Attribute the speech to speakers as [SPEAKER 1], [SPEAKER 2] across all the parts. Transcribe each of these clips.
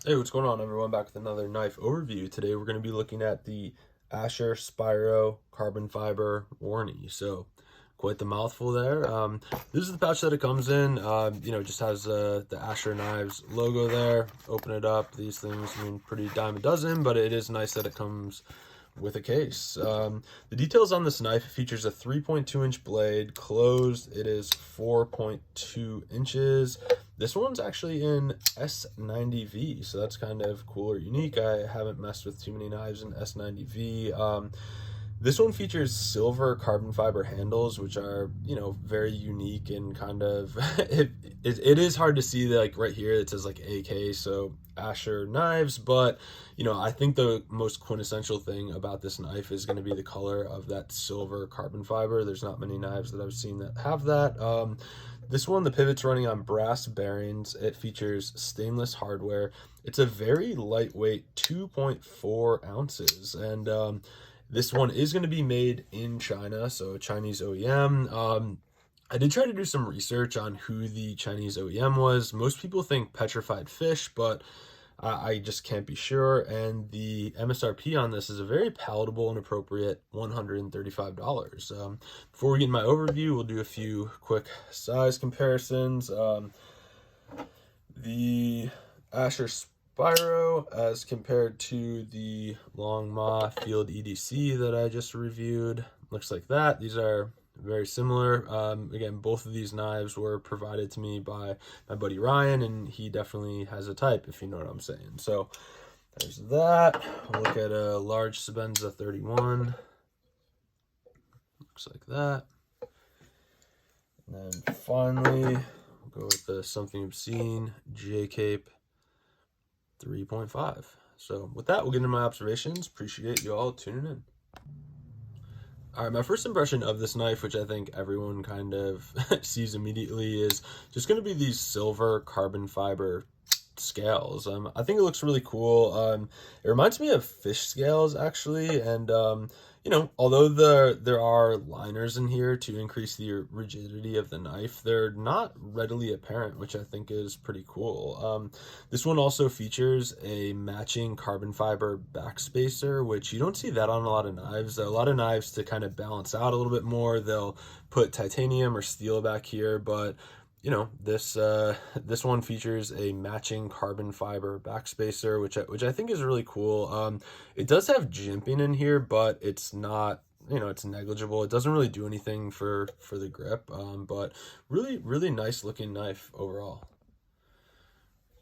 [SPEAKER 1] Hey, what's going on, everyone? Back with another knife overview. Today we're going to be looking at the Spiro carbon fiber Wharnie. So, quite the mouthful there. This is the pouch that it comes in. Just has the Asher Knives logo there. Open it up. These things, pretty dime a dozen, but it is nice that it comes with a case. The details on this knife: features a 3.2-inch blade, closed. It is 4.2 inches. This one's actually in S90V, so that's kind of cool or unique. I haven't messed with too many knives in S90V. This one features silver carbon fiber handles, which are, very unique and kind of, it is hard to see, like right here, it says like AK, so Asher Knives, but, I think the most quintessential thing about this knife is going to be the color of that silver carbon fiber. There's not many knives that I've seen that have that. This one, the pivot's running on brass bearings. It features stainless hardware. It's a very lightweight 2.4 ounces, and this one is going to be made in China, so Chinese OEM. I did try to do some research on who the Chinese OEM was. Most people think Petrified Fish, but I just can't be sure. And the MSRP on this is a very palatable and appropriate $135. Before we get in my overview, we'll do a few quick size comparisons. The Asher Spiro as compared to the Longmont Field EDC that I just reviewed. Looks like that. These are very similar. Again, both of these knives were provided to me by my buddy Ryan, and he definitely has a type, if you know what I'm saying. So there's that. We'll look at a large Sebenza 31. Looks like that. And then finally, we'll go with the Something Obscene J-Cape 3.5. So with that, we'll get into my observations. Appreciate you all tuning in. All right, my first impression of this knife, which I think everyone kind of sees immediately, is just going to be these silver carbon fiber scales. I think it looks really cool. It reminds me of fish scales, actually, and although there are liners in here to increase the rigidity of the knife, they're not readily apparent, which I think is pretty cool. This one also features a matching carbon fiber backspacer, which you don't see that on a lot of knives. A lot of knives, to kind of balance out a little bit more, they'll put titanium or steel back here, but this one features a matching carbon fiber backspacer, which I think is really cool. It does have jimping in here, but it's not, it's negligible. It doesn't really do anything for the grip, but really nice looking knife overall.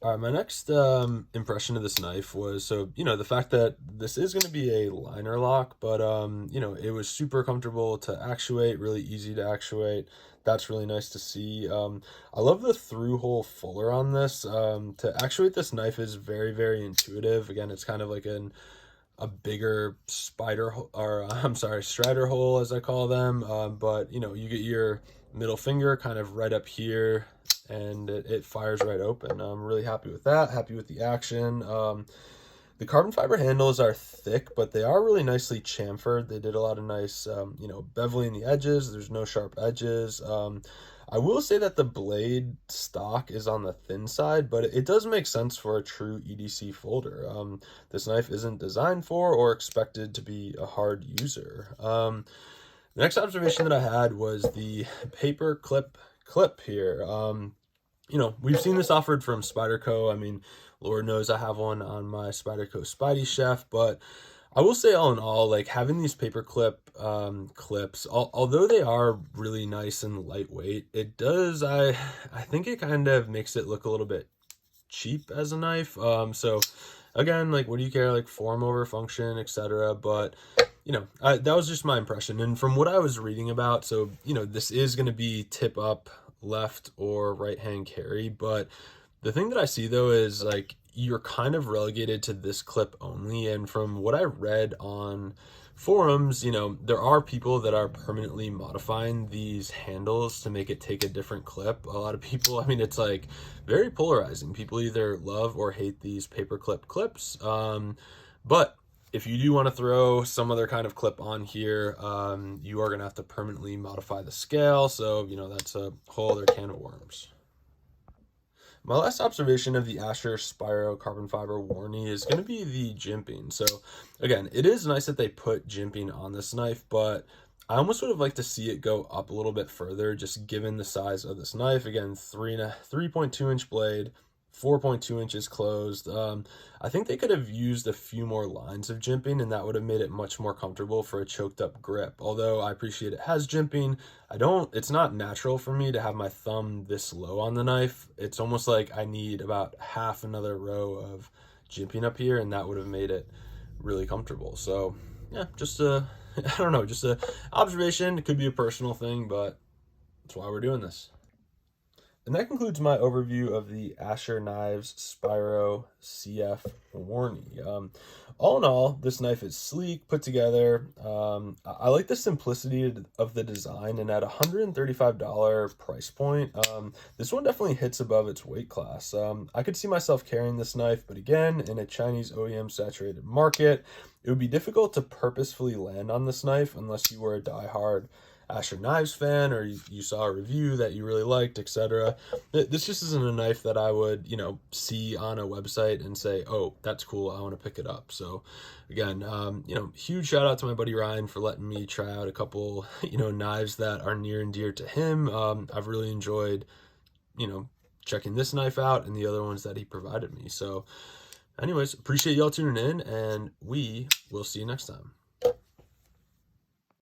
[SPEAKER 1] All right, my next impression of this knife was, so, the fact that this is going to be a liner lock, but, it was super comfortable to actuate, really easy to actuate. That's really nice to see. I love the through-hole fuller on this. To actuate this knife is very intuitive. Again, it's kind of like a bigger strider hole, as I call them. But, you get your middle finger kind of right up here, and it fires right open. I'm really happy with that, happy with the action. The carbon fiber handles are thick, but they are really nicely chamfered. They did a lot of nice, beveling the edges. There's no sharp edges. I will say that the blade stock is on the thin side, but it does make sense for a true EDC folder. This knife isn't designed for or expected to be a hard user. The next observation that I had was the paper clip here. We've seen this offered from Spyderco. I mean, Lord knows I have one on my Spyderco Spidey Chef, but I will say, all in all, like, having these paper clips, although they are really nice and lightweight, it does, I think it kind of makes it look a little bit cheap as a knife. So again, like, what do you care, like, form over function, etc. But that was just my impression, and from what I was reading about, so this is going to be tip up left or right hand carry, but the thing that I see, though, is like you're kind of relegated to this clip only. And from what I read on forums, there are people that are permanently modifying these handles to make it take a different clip. A lot of people, I mean, it's like very polarizing. People either love or hate these paperclip clips. But if you do want to throw some other kind of clip on here, you are going to have to permanently modify the scale. So, that's a whole other can of worms. My last observation of the Asher Spiro carbon fiber Wharnie is going to be the jimping. So again, it is nice that they put jimping on this knife, but I almost would have liked to see it go up a little bit further, just given the size of this knife. Again, 3.2 inch blade, 4.2 inches closed. I think they could have used a few more lines of jimping, and that would have made it much more comfortable for a choked up grip. Although I appreciate it has jimping, it's not natural for me to have my thumb this low on the knife. It's almost like I need about half another row of jimping up here, and that would have made it really comfortable. So yeah, just I don't know, just a observation. It could be a personal thing, but that's why we're doing this. And that concludes my overview of the Asher Knives Spiro CF Wharnie. All in all, this knife is sleek, put together. I like the simplicity of the design, and at $135 price point, this one definitely hits above its weight class. I could see myself carrying this knife, but again, in a Chinese OEM saturated market, it would be difficult to purposefully land on this knife unless you were a diehard Asher Knives fan, or you saw a review that you really liked, etc. This just isn't a knife that I would, see on a website and say, oh, that's cool, I want to pick it up. So again, huge shout out to my buddy Ryan for letting me try out a couple, knives that are near and dear to him. I've really enjoyed, checking this knife out and the other ones that he provided me. So anyways, appreciate y'all tuning in, and we will see you next time.